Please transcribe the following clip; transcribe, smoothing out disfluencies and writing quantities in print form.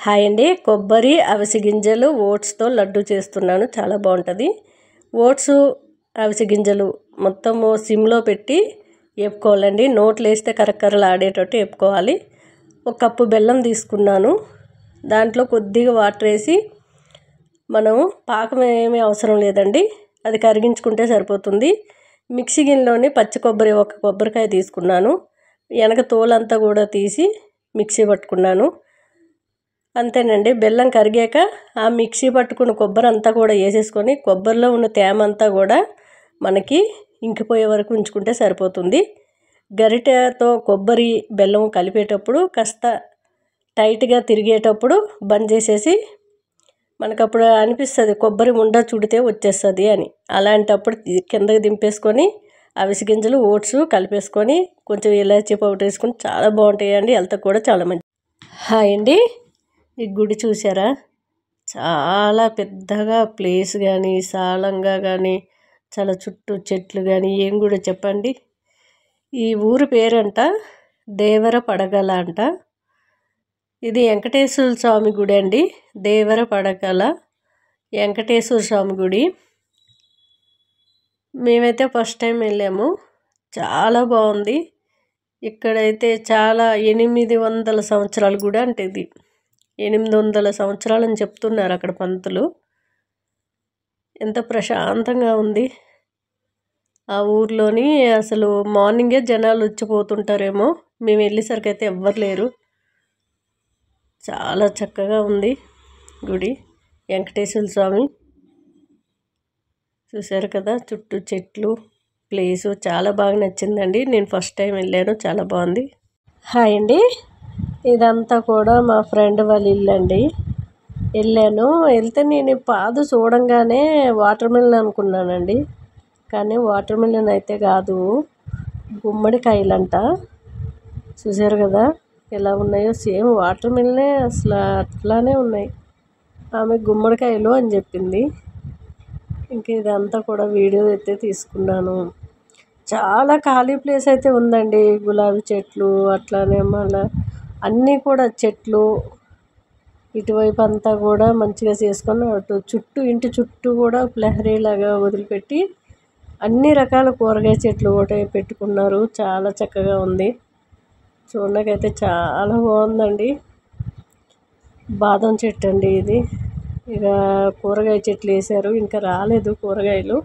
Hi అండి. కొబ్బరి, అవిసె గింజలు, ఓట్స్తో లడ్డు చేస్తున్నాను. చాలా బాగుంటుంది. ఓట్స్, అవిసె గింజలు మొత్తము సిమ్లో పెట్టి వేపుకోవాలండి. నోట్లో వేస్తే కరకరలు ఆడేటట్టు వేపుకోవాలి. ఒక కప్పు బెల్లం తీసుకున్నాను. దాంట్లో కొద్దిగా వాటర్ వేసి మనము పాకం ఏమీ అవసరం లేదండి, అది కరిగించుకుంటే సరిపోతుంది. మిక్సీ గిన్నెలోని పచ్చి కొబ్బరి ఒక కొబ్బరికాయ తీసుకున్నాను. వెనక తోలంతా కూడా తీసి మిక్సీ పట్టుకున్నాను. అంతేనండి. బెల్లం కరిగాక ఆ మిక్సీ పట్టుకున్న కొబ్బరి అంతా కూడా వేసేసుకొని కొబ్బరిలో ఉన్న తేమ అంతా కూడా మనకి ఇంకిపోయే వరకు ఉంచుకుంటే సరిపోతుంది. గరిటెతో కొబ్బరి బెల్లం కలిపేటప్పుడు కాస్త టైట్గా తిరిగేటప్పుడు బంద్ చేసేసి, మనకప్పుడు అనిపిస్తుంది కొబ్బరి ఉండ చుడితే వచ్చేస్తుంది అని. అలాంటప్పుడు కిందకి దింపేసుకొని అవిసె గింజలు, ఓట్స్ కలిపేసుకొని కొంచెం ఇలాచీ పౌడర్ వేసుకొని చాలా బాగుంటాయండి. హెల్త్కి కూడా చాలా మంచిది. హాయ్ అండి. ఈ గుడి చూసారా? చాలా పెద్దగా ప్లేస్ కానీ విశాలంగా కానీ చాలా చుట్టూ చెట్లు కానీ ఏం గుడి చెప్పండి. ఈ ఊరు పేరంట దేవర పడగల అంట. ఇది వెంకటేశ్వర స్వామి గుడి అండి. దేవర పడగల వెంకటేశ్వర స్వామి గుడి. మేమైతే ఫస్ట్ టైం వెళ్ళాము. చాలా బాగుంది. ఇక్కడైతే చాలా 800 సంవత్సరాల గుడి అంటే ఇది 800 సంవత్సరాలు అని చెప్తున్నారు అక్కడ పంతులు. ఎంత ప్రశాంతంగా ఉంది ఆ ఊర్లోని. అసలు మార్నింగే జనాలు వచ్చిపోతుంటారేమో, మేము వెళ్ళేసరికి అయితే ఎవ్వరు లేరు. చాలా చక్కగా ఉంది గుడి. వెంకటేశ్వర స్వామి చూశారు కదా, చుట్టూ చెట్లు, ప్లేసు చాలా బాగా నచ్చిందండి. నేను ఫస్ట్ టైం వెళ్ళాను, చాలా బాగుంది. హాయ్ అండి. ఇదంతా కూడా మా ఫ్రెండ్ వాళ్ళ ఇల్లు అండి. వెళ్తే నేను పాదు చూడంగానే వాటర్ మిలన్ అనుకున్నానండి, కానీ వాటర్ మిలన్ అయితే కాదు, గుమ్మడికాయలంట. చూసారు కదా ఎలా ఉన్నాయో, సేమ్ వాటర్ మిలనే, అసలు అట్లానే ఉన్నాయి. ఆమె గుమ్మడికాయలు అని చెప్పింది. ఇంక ఇదంతా కూడా వీడియో అయితే తీసుకున్నాను. చాలా ఖాళీ ప్లేస్ అయితే ఉందండి. గులాబీ చెట్లు, అట్లానే మళ్ళీ అన్నీ కూడా చెట్లు ఇటువైపు అంతా కూడా మంచిగా చేసుకొని అటు చుట్టూ ఇంటి చుట్టూ కూడా ప్రహరీలాగా వదిలిపెట్టి అన్ని రకాల కూరగాయ చెట్లు ఒకటే పెట్టుకున్నారు. చాలా చక్కగా ఉంది. చూడడానికైతే చాలా బాగుందండి. బాదం చెట్టు అండి ఇది. ఇక కూరగాయ చెట్లు వేశారు, ఇంకా రాలేదు కూరగాయలు.